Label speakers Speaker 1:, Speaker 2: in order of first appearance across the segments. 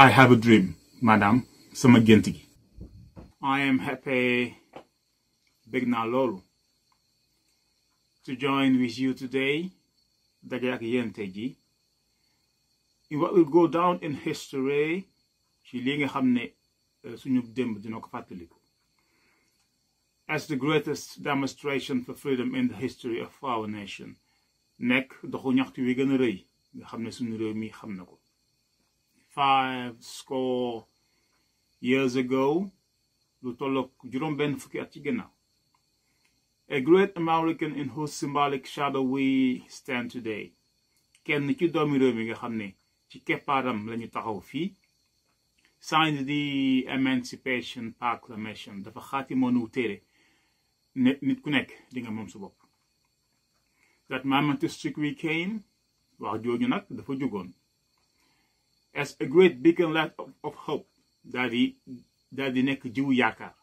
Speaker 1: I have a dream, madam, sama gént gi. I am happy, bég naa loolu, to join with you today, daje ak yéen tey ji, in what will go down in history, ci li nga xam ne suñu démb dina ko fàttaliku, as the greatest demonstration for freedom in the history of our nation, nekk doxu ñaxtu wi gën a rëy nga xam ne suñu réew mi xam na ko. 50 years ago, lu tollook juróom-benn fukki at ci ginnaaw, a great American in whose symbolic shadow we stand today, kenn ci doomi réew mi nga xam ne ci keppaaram lañu taxaw fii, signed the Emancipation Proclamation, dafa xaatimoonu téere ne nit ku nekk di nga moom sa bopp. That momentous decree came, wax jooju nag dafa jógoon, as a great beacon light of hope, daal di nekk jiwu yaakaar,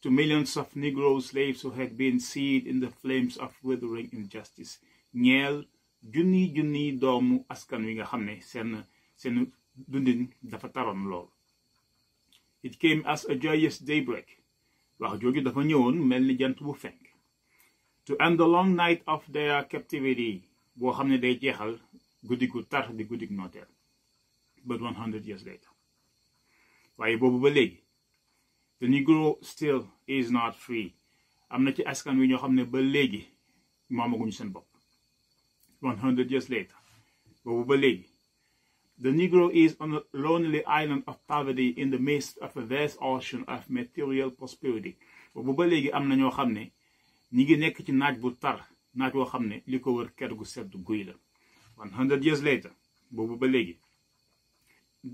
Speaker 1: to millions of Negro slaves who had been seared in the flames of withering injustice, ñeel junni doomu askan wi nga xam ne seen dundin dafa taroon lool. It came as a joyous daybreak, wax jooju dafa ñëwoon mel ni jant bu fenk, to end the long night of their captivity, boo xam ne day jeexal guddi gu tar di guddi nooteel. But 100 years later, waaye boobu ba léegi, the Negro still is not free. Am na ci askan wi ñoo xam ne ba léegi moomaguñu seen bopp. 100 years later, boobu ba léegi, the Negro is on a lonely island of poverty in the midst of a vast ocean of material prosperity. Boobu ba léegi am na ñoo xam ne ñi ngi nekk ci naaj bu tar, naaj woo xam ne li ko wër kër gu sedd guy la. 100 years later, boobu ba léegi,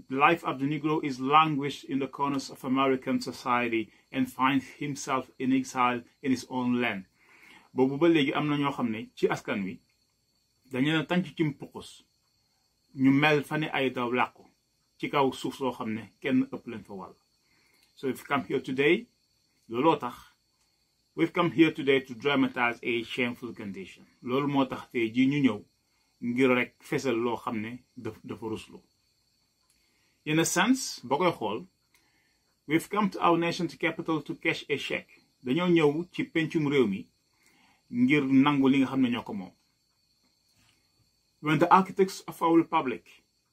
Speaker 1: the life of the Negro is languished in the corners of American society and finds himself in exile in his own land. Boobu ba léegi am na ñoo xam ne ci askan wi dañu leen tànc ci mpukus, ñu mel fa ne ay daw làqu ci kaw suuf soo xam ne kenn ëpp leen fa wàll. So we've come here today, looloo tax, we've come here today to dramatize a shameful condition. Loolu moo tax tey ji ñu ñëw ngir rek fesal loo xam ne dafa ruslu. In a sense, boo koy xool, we've come to our nation's capital to cash a check. Dañoo ñëw ci pencum réew mi ngir nangu li nga xam ne ñoo ko moom. When the architects of our republic,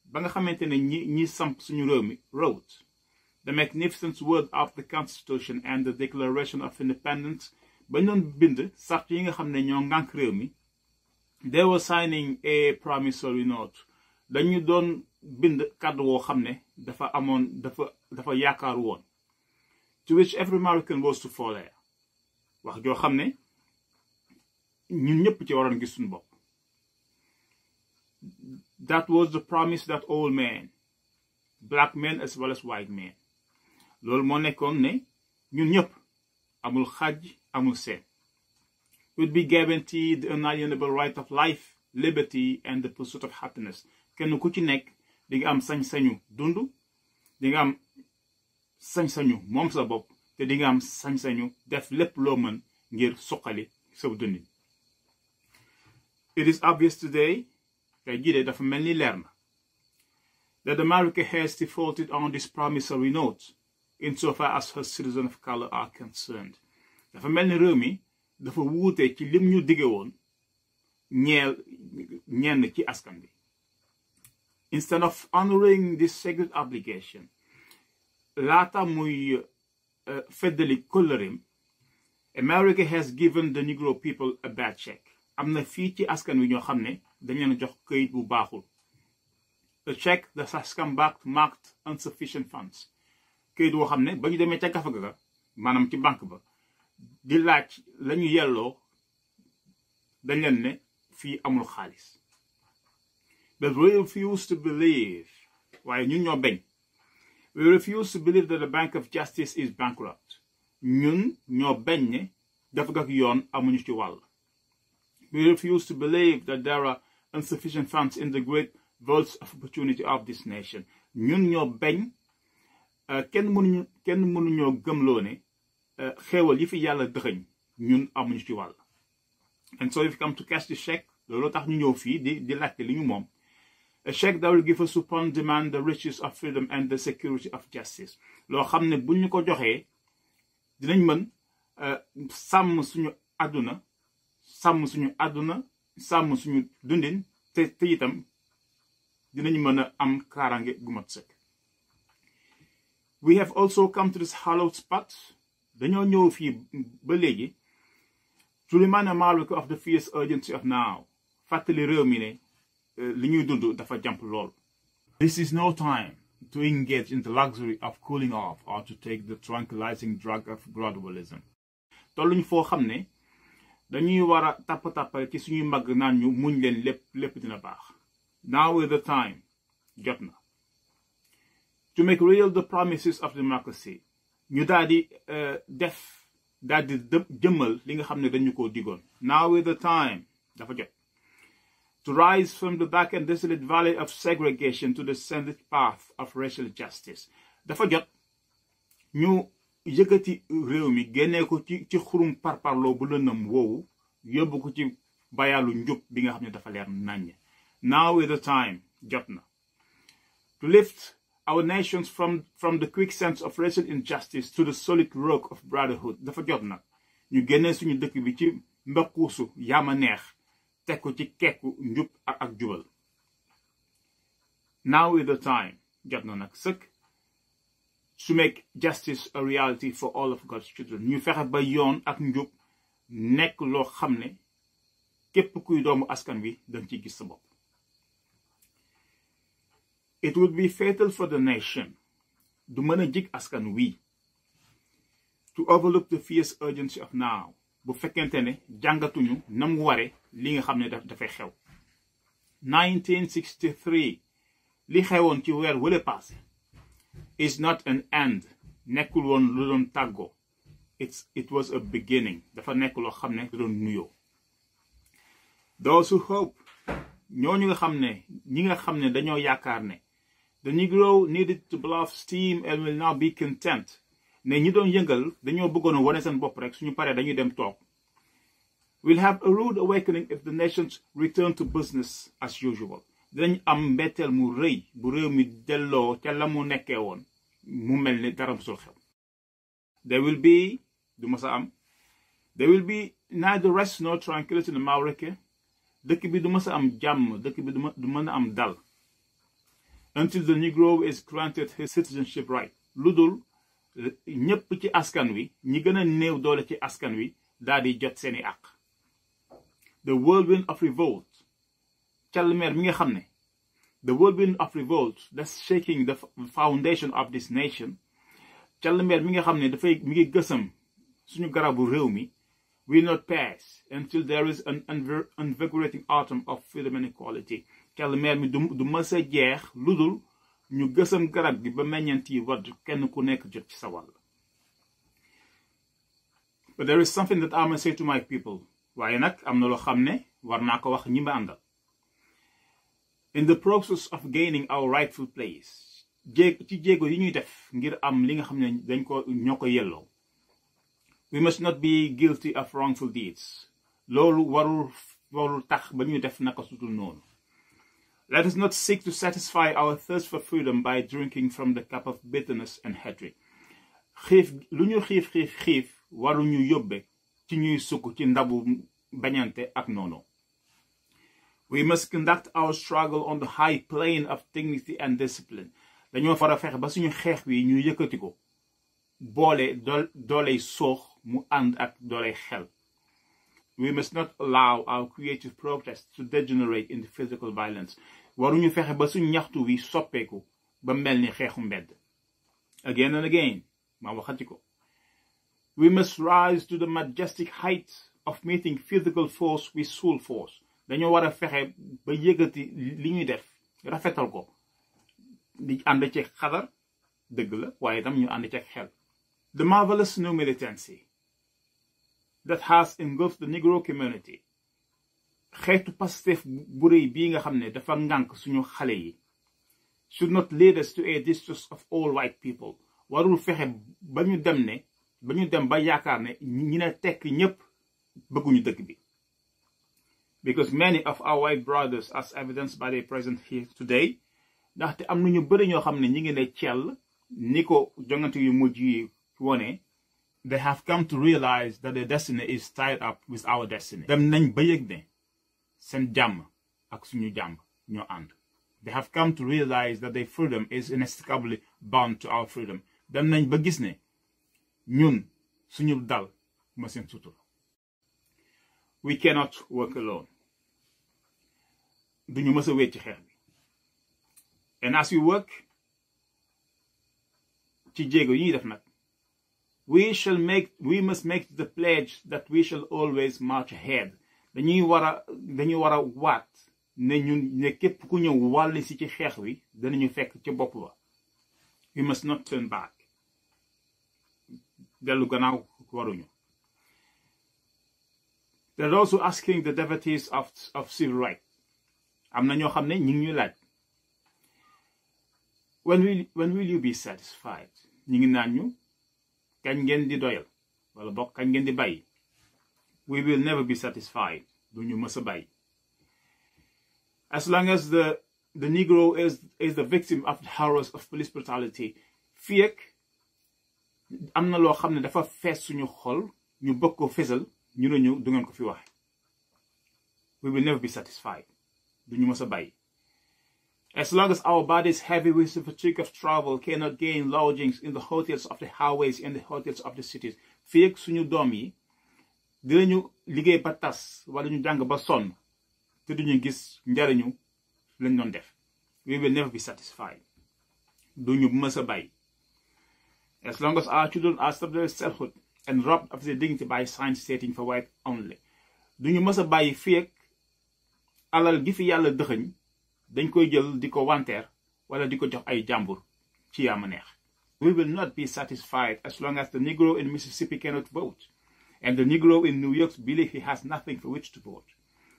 Speaker 1: ba nga xamante ne ñi samp suñu réew mi, wrote the magnificent word of the Constitution and the Declaration of Independence, ba ñu doon bind sart yi nga xam ne ñoo ngànk réew mi, they were signing a promissory note. Dañu doon bind kàddu woo xam ne dafa yaakaar woon, to which every American was to follow. Wax joo xam ne ñun ñëpp ci waroon gis suñu bopp. That was the promise that all men, black men as well as white men, loolu moo nekkoon ne ñun ñëpp amul xaj amul seen, would be guaranteed the unalienable right of life, liberty and the pursuit of happiness. Kenn ku ci nekk di nga am sañ-sañu dund, di nga am sañ-sañu moom sa bopp, te di nga am sañ-sañu def lépp loo mën ngir suqali sa dundin. It is obvious today, tey jii de dafa mel ni leer na, that America has defaulted on this promissory note insofar as her citizens of color are concerned. Dafa mel ni réew mi dafa wuute ci lim ñu dige woon ñenn ci askan bi. Instead of honoring this sacred obligation, laata muy feddali kóllëreem, America has given the Negro people a bad check. Am na fii ci askan wi ñoo xam ne dañ leen jox këyit bu baaxul. A check that has come back marked insufficient funds. Këyit boo xam ne ba ñu demee ca gafa ga, maanaam ci banque ba, di laaj la ñu yelloo, dañ leen ne fii amul xaalis. But we refuse to believe, waaye ñun ñoo bañ. We refuse to believe that the Bank of Justice is bankrupt. Ñun ñoo bañ ne dafa gak yoon amuñu ci wàll. We refuse to believe that there are insufficient funds in the great vaults of opportunity of this nation. Ñun ñoo bañ, kenn mënuñoo gëmloo ne xéewal yi fi yàlla dëxëñ ñun amuñu ci wàll. And so we've come to cash the check. Loolu tax ñu ñëw fii di laajte li ñu moom. A check that will give us upon demand the riches of freedom and the security of justice. Loo xam ne buñ ñu ko joxee dinañ mën sàmm suñu àdduna sàmm suñu dundin te itam dinañ mën a am kaaraange gu mat sëkk. We have also come to this hallowed spot. Dañoo ñëw fii ba léegi to remind America of the fierce urgency of now. Fàttali réew mi ne li ñuy dund dafa jàmp lool. This is no time to engage in the luxury of cooling off or to take the tranquilizing drug of gradualism. Tolluñ foo xam ne dañuy war a tappa ci suñuy mag naan ñu muñ leen lépp dina baax. Now is the time. Jot na. To make real the promises of democracy. Ñu daal di jëmmal li nga xam ne dañu koo digoon. Now is the time. Dafa jot. To rise from the dark and desolate valley of segregation to the ascended path of racial justice. Dafa jot ñu yëkkati réew mi génnee ko ci xurum parparloo bu lëndëm woowu yóbbu ko ci bayaalu njub bi nga xam ne dafa leer naññ. Now is the time. Jot na. To lift our nations from the quicksand of racial injustice to the solid rock of brotherhood. Dafa jot na ñu génnee suñu dëkk bi ci mbakkuusu yaama neex teg ko ci kekku njub ak jubal. Now is the time. Jot na nag sëkk to make justice a reality for all of God's children. Ñu fexe ba yoon ak njub nekk loo xam ne képp kuy doomu askan wi dañ ciy gis sa bopp. It would be fatal for the nation, du mën a jig askan wi, to overlook the fierce urgency of now. Bu fekkente ne jàngatuñu nam ware li nga xam ne dafay xew. 1963 li xewoon ci weer wële passé is not an end. Nekkul woon lu doon tàggoo. It was a beginning. Dafa nekk loo xam ne doon nuyoo. Those who hope, ñooñu nga xam ne ñi nga xam ne dañoo yaakaar ne the Negro needed to blow off steam and will now be content. Ne ñi doon yëngal dañoo bëggoon a wane seen bopp rek suñu paree dañuy dem toog. We'll have a rude awakening if the nations return to business as usual. Dinañ am mbetteel mu rëy bu réew mi delloo ca la mu nekkee woon mu mel ni dara musul xew. There will be neither rest nor tranquility in America. Dëkk bi du mës a am jàmm, dëkk bi du mën a am dal. Until the Negro is granted his citizenship right. Lu dul ñépp ci askan wi ñi gën a néew doole ci askan wi daal di jot seeni àq. The whirlwind of revolt. Calmer mi nga xam ne. The whirlwind of revolt that's shaking the foundation of this nation. Calmer mi nga xam ne mi ngi gësam suñu garabu réew mi. Will not pass until there is an invigorating autumn of freedom and equality. Calmer mi du mës a jeex lu dul ñu gësam garab gi ba meññeent yi wadd kenn ku nekk jot ci sa wàll. But there is something that I must say to my people. Waaye nag am na loo xam ne war naa ko wax ñi ma àndal. In the process of gaining our rightful place. ci jéego yi ñuy def ngir am li nga xam ne ñoo ko yelloo. We must not be guilty of wrongful deeds. Loolu warul tax ba ñu def naka sutul noonu. Let us not seek to satisfy our thirst for freedom by drinking from the cup of bitterness and hatred. Lu ñu xiif waru ñu yóbbe ci ñuy sukk ci ndabu bañante ak noonu. We must conduct our struggle on the high plane of dignity and discipline. Dañoo fara fexe ba suñu xeex wi ñu yëkkati ko boole dooley soox mu ànd ak dooley xel. We must not allow our creative protest to degenerate into physical violence. Waruñu fexe ba suñu ñaxtu wi soppeeku ba mel ni xeexu mbedd. Again and again, ma waxati ko. We must rise to the majestic height of meeting physical force with soul force. Dañoo war a fexe ba yëkkati li ñuy def rafetal ko di ànd ci xadar dëgg la waaye tam ñu ànd ci xel. The marvelous new militancy that has engulfed the Negro community. Xeetu Pastef bu rëy bii nga xam ne dafa ngànk suñu xale yi. Should not lead us to a distrust of all white people. Warul fexe ba ñu dem ba yaakaar ne ñi ne tekk ñépp bëgguñu dëkk bi. Because many of our white brothers, as evidenced by their presence here today, ndaxte am nañu bëri ñoo xam ne ñi ngi ne cell ni ko jongante yu mujj yi wone, they have come to realize that their destiny is tied up with our destiny. Dem nañ ba yëg ne seen jàmm ak suñu jàmm ñoo ànd. They have come to realize that their freedom is inextricably bound to our freedom. Dem nañ ba gis ne ñun suñu dal ma seen sutur. We cannot work alone. Duñu mës a wéet ci xeex bi. And as we work ci jéego yi def nag, we must make the pledge that we shall always march ahead. dañuy war a waat ne ñun ne képp ku ñëw wàlli si ci xeex wi danañu fekk ca bopp ba. We must not turn back. dellu gannaaw waruñu. They're also asking the devotees of civil rights. Am na ñoo xam ne ñi ngi ñuy laaj. When will you be satisfied? ñi ngi naan ñu kañ ngeen di doyal wala bokk kañ ngeen di bàyyi. We will never be satisfied. Duñu mës a bàyyi. As long as the Negro is the victim of the horrors of police brutality, fii ak am na loo xam ne dafa fees suñu xol ñu bëgg ko fesal ñu ne ñu du ngeen ko fi wax. We will never be satisfied. Duñu mës a bàyyi. As long as our bodies heavy with the fatigue of travel cannot gain lodgings in the hotels of the highways and the hotels of the cities, fii ak suñu doom yi dinañu liggéey ba tas wala ñu jàng ba sonn te duñu gis njariñu lañ doon def. We will never be satisfied. Duñu mës a bàyyi. As long as our children are stripped of their selfhood and robbed of their dignity by signs stating for white only, duñu mës a bàyyi fii ak alal gi fi yàlla dëxëñ dañ koy jël di ko wanteer wala di ko jox ay jàmbur ci yaama neex. We will not be satisfied as long as the Negro in Mississippi cannot vote and the Negro in New York believes he has nothing for which to vote.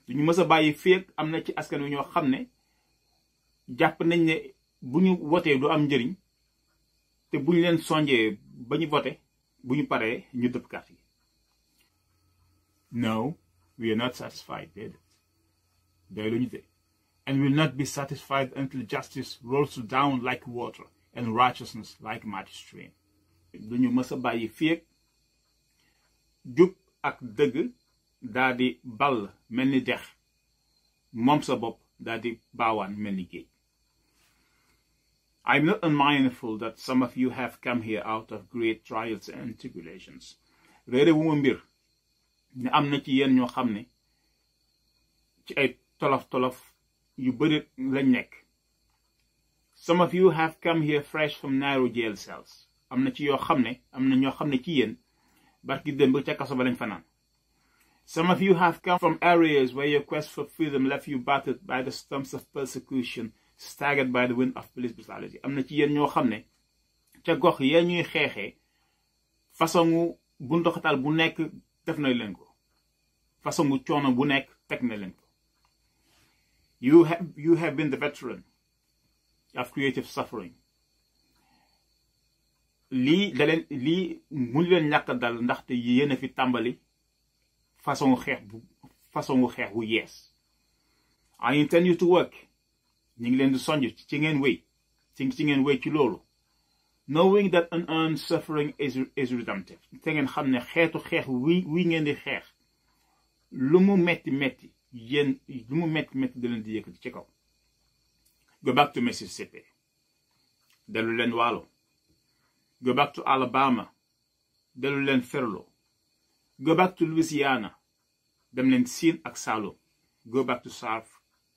Speaker 1: duñu mës a bàyyi fii ak am na ci askan wi ñoo xam ne jàpp nañ ne bu ñu wotee du am njëriñ te bu ñu leen sonjee ba ñu vote bu ñu paree ñu dëpp carte yi. No, we are not satisfied. Doyluñu de. And will not be satisfied until justice rolls down like water and righteousness like a mighty stream. duñu mës a bàyyi fii ak jub ak dëgg daa di ball mel ni dex moom sa bopp daa di baawaan mel ni géej. I'm not unmindful that some of you have come here out of great trials and tribulations. Réere wu ma mbir ne am na ci yéen ñoo xam ne ci ay tolof-tolof yu bëri lañ nekk. Some of you have come here fresh from narrow jail cells. am na ñoo xam ne ci yéen barki démb ca kaso ba lañ fanaan. Some of you have come from areas where your quest for freedom left you battered by the storms of persecution, staggered by the wind of police brutality. am na ci yéen ñoo xam ne ca gox ya ñuy xeexee façon bu ndoxatal bu nekk def na leen ko. façon coono bu nekk teg na leen ko. You have been the veteran of creative suffering. lii mu leen ñàkk dal ndaxte yéen a fi tàmbali façon xeex bu yees. I intend you to work. ñu ngi leen di sonj ci ngeen wéy ci loolu. Knowing that unearned suffering is redemptive. te ngeen xam ne xeetu xeex wi ngeen di xeex lu mu metti da leen di yëkkati ci kaw. Go back to Mississippi. dellu leen Waalo. Go back to Alabama. dellu leen Ferlo. Go back to Louisiana. dem leen Siin ak Saalum. Go back to South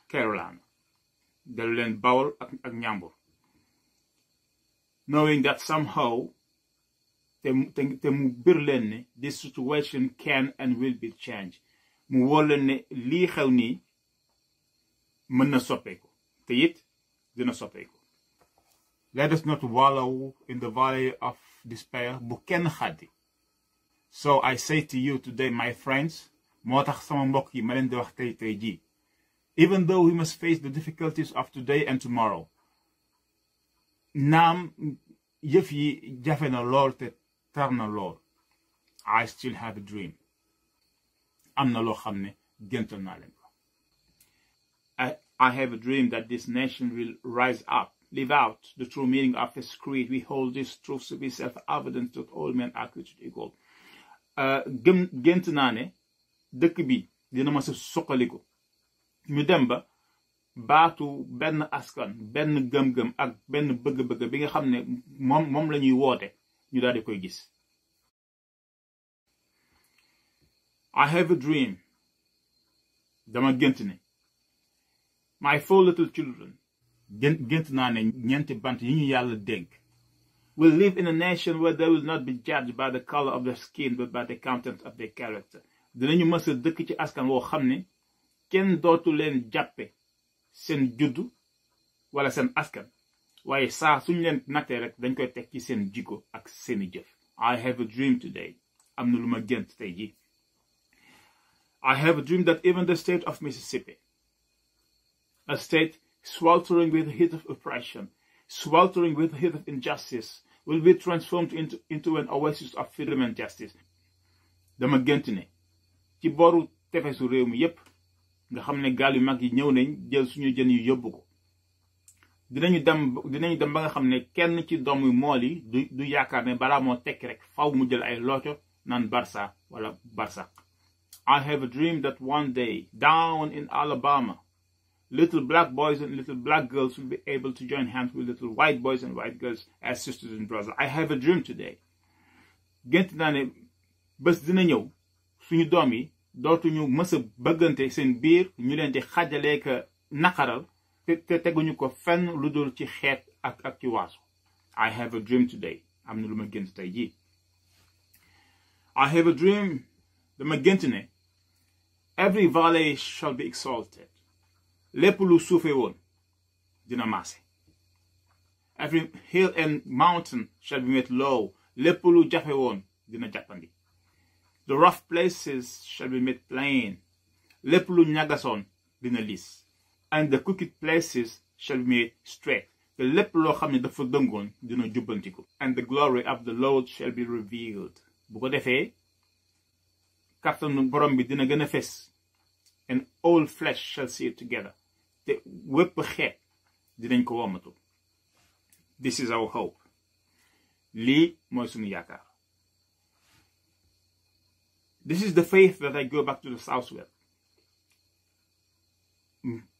Speaker 1: Carolina. dellu leen Bawol ak Njàmbur. Knowing that somehow te mu bir leen ne this situation can and will be changed. mu wóor leen ne lii xew nii mën na soppeeku te it dina soppeeku. Let us not wallow in the valley of despair. bu kenn xaddi. So I say to you today, my friends, moo tax sama mbokk yi ma leen di wax tey jii. Even though we must face the difficulties of today and tomorrow, naam yëf yi jafe na lool te tar na lool, I still have a dream. am na loo xam ne géntal naa leen ko. I have a dream that this nation will rise up, live out the true meaning of His creed. We hold these truths to be self-evident that all men are created equal. Gént naa ne dëkk bi dina ma sa suqaliku ñu dem ba baatu benn askan benn gëm-gëm ak benn bëgg-bëgg bi nga xam ne moom la ñuy woote ñu daal di koy gis. I have a dream. Dama gént ne my 4 little children gént naa ne ñeenti bant yi ñu yàlla dénk will live in a nation where they will not be judged by the color of their skin but by the content of their character. Dinañu mës a dëkk ci askan woo xam ne kenn dootu leen jàppe seen juddu wala seen askan waaye saa suñu leen nattee rek dañ koy teg ci seen jikko ak seeni jëf. I have a dream today. Am na lu ma gént tey ji. I have a dream that even the state of Mississippi, a state sweltering with the heat of oppression, sweltering with the heat of injustice, will be transformed into an oasis of freedom and justice. Dama gént ne ci booru tefesu réew mi yépp nga xam ne gaal yu mag yi ñëw nañ jël suñu jën yu yóbbu ko. dinañu dem ba nga xam ne kenn ci doomu mool yi du yaakaar ne balaa moo tekki rek faw mu jël ay looco naan Barça wala Barsaq. I have a dream that one day, down in Alabama, little black boys and little black girls will be able to join hands with little white boys and white girls as sisters and brothers. I have a dream today. Gént naa ne bés dina ñëw suñu doom yi dootuñu mës a bëggante seen biir ñu leen di xajalee ka naqaral te teguñu ko fenn lu dul ci xeet ak ci waasu. I have a dream today. Am na lu ma gént tey jii. I have a dream. Dama gént ne every valley shall be exalted. Lépp lu suufe woon dina maase. Every hill and mountain shall be made low. Lépp lu jafe woon dina jàppandi. The rough places shall be made plain. Lépp lu ñagasoon dina liis. And the crooked places shall be made straight. Te lépp loo xam ne dafa dëngoon dina jubbantiku. And the glory of the Lord shall be revealed. Bu ko defee kàttanu borom bi dina gën a fes. And all flesh shall see it together. Te wépp xeet dinañ ko womatu. This is our hope. Lii mooy sunu yaakaar. This is the faith that I go back to the south with.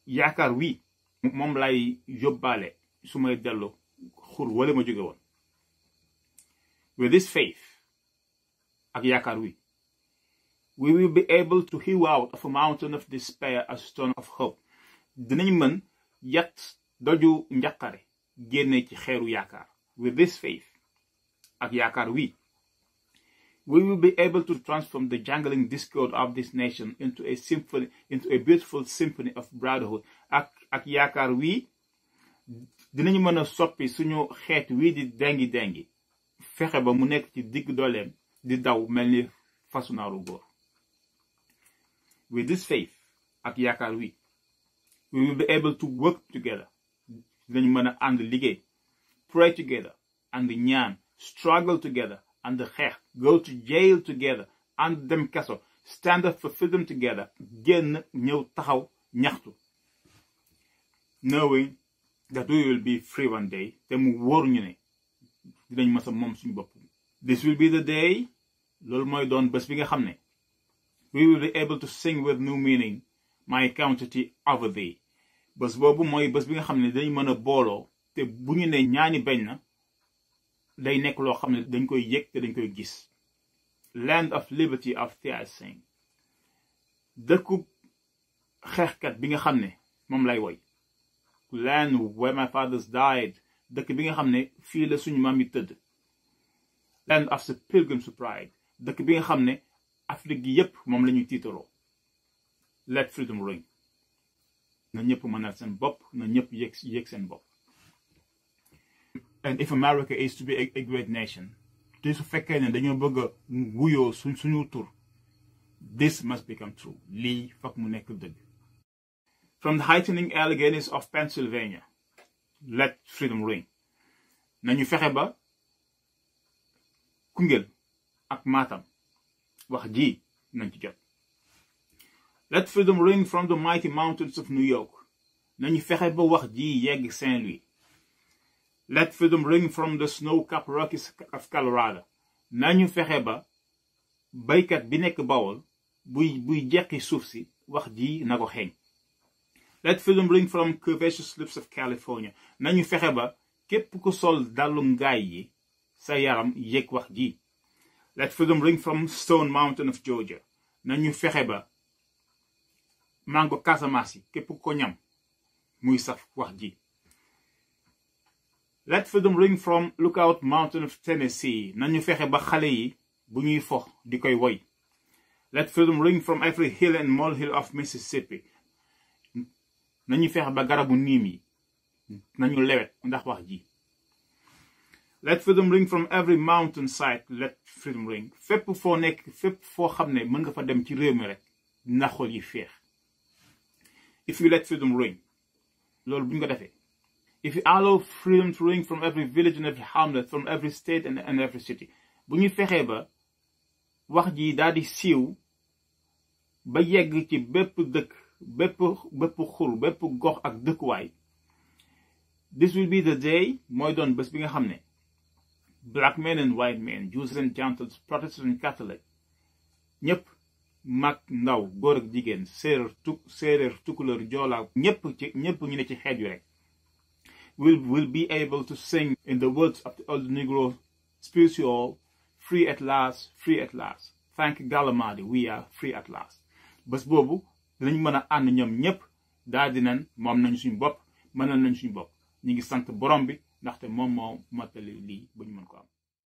Speaker 1: Yaakaar wi moom lay yóbbaale su may dellu xur wala ma jóge woon. With this faith ak yaakaar wi, we will be able to hew out of a mountain of despair a stone of hope. Dinañ mën yat doju njaqare génne ci xeeru yaakaar. With this faith ak yaakaar wi, we will be able to transform the jangling discord of this nation into a symphony, into a beautiful symphony of brotherhood. Ak yaakaar wi, dinañ mën a soppi suñu xeet wi di dengi fexe ba mu nekk ci digg dooleem di daw mel ni fasu naaru góor. With this faith ak yaakaar wi, we will be able to work together. Dinañ mën a ànd liggéey, pray together, and ñaan, struggle together, and xeex, go to jail together, and dem kaso, stand up for freedom together, génn ñëw taxaw ñaxtu. Knowing that we will be free one day, te mu wóor ñu ne dinañ mës a moom suñu bopp. This will be the day, loolu mooy doon bés bi nga xam ne we will be able to sing with new meaning, my quantity over thee. Bés boobu mooy bés bi nga xam ne dañ mën a booloo te bu ñu ne ñaani bañ na day nekk loo xam ne dañ koy yëg te dañ koy gis. Land of liberty of Thiasing. Dëkku xeexkat bi nga xam ne moom lay woy. Land where my fathers died. Dëkk bi nga xam ne fii la suñu maam yi tëdd. Land of the pilgrim's pride. Dëkk bi nga xam ne Afrique gi yépp moom la ñuy tiitaroo. Let freedom ring. Na ñëpp mënal seen bopp, na ñëpp yëg seen bopp. And if America is to be a great nation, te su fekkee ne dañoo bëgg a wuyoo suñu tur, this must become true. Lii fak mu nekk dëgg. From the heightening Alleghenies of Pennsylvania, let freedom ring. Nañu fexe ba Koungheul ak Matam wax ji nañ ci jot. Let freedom ring from the mighty mountains of New York nañu fexe ba wax ji yegg Saint-Louis. Let freedom ring from the snow-capped Rockies of Colorado. nañu fexe ba baykat bi nekk Bawol buy jeqi suuf si wax ji na ko xeeñ. Let freedom ring from curvaceous slopes of California. nañu fexe ba képp ku sol dalu ngaay yi sa yaram yëg wax ji. Let freedom ring from Stone Mountain of Georgia. nañu fexe ba mango Casamance yi képp ko ñam muy saf wax ji. Let freedom ring from Lookout Mountain of Tennessee. nañu fexe ba xale yi bu ñuy fox di koy woy. Let freedom ring from every hill and molehill of Mississippi. nañu fexe ba garabu niim yi nañu lewet ndax wax ji. Let freedom ring from every mountain side. Let freedom ring. fépp foo nekk fépp foo xam ne mën nga fa dem ci réew mi rek na xol yi feex. If you let freedom ring, loolu bu ñu ko defee. If you allow freedom to ring from every village and every hamlet, from every state and every city. bu ñu fexee ba wax ji daal di siiw ba yegg ci bépp dëkk bépp xur bépp gox ak dëkkuwaay. This will be the day mooy doon bés bi nga xam ne black men and white men, Jews and Gentiles, Protestants and Catholic, ñëpp mag ndaw góor ak jigéen séeréer tukulóor joolaa ñëpp ñu ne ci xeet yu rek will be able to sing in the words of the old Negro spiritual, free at last, free at last. Thank Galamadi, we are free at last. bés boobu dinañ mën a ànd ñoom ñëpp daal di nan moom nañ suñu bopp mënal nañ suñu bopp ñu ngi sant borom bi ndaxte moom moo matali lii ba ñu mën ko am.